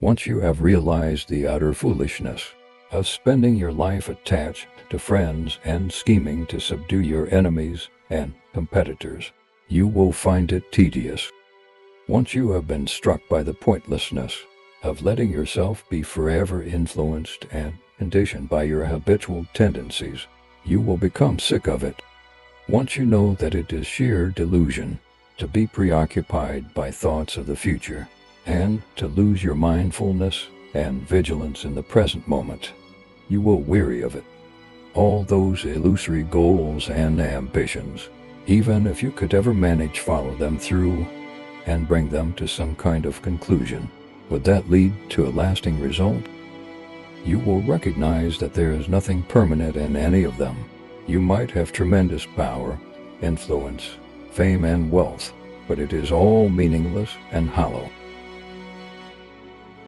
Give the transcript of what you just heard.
Once you have realized the utter foolishness of spending your life attached to friends and scheming to subdue your enemies and competitors, you will find it tedious. Once you have been struck by the pointlessness of letting yourself be forever influenced and conditioned by your habitual tendencies, you will become sick of it. Once you know that it is sheer delusion to be preoccupied by thoughts of the future and to lose your mindfulness and vigilance in the present moment, you will weary of it. All those illusory goals and ambitions, even if you could ever manage follow them through and bring them to some kind of conclusion, would that lead to a lasting result? You will recognize that there is nothing permanent in any of them. You might have tremendous power, influence, fame, and wealth, but it is all meaningless and hollow.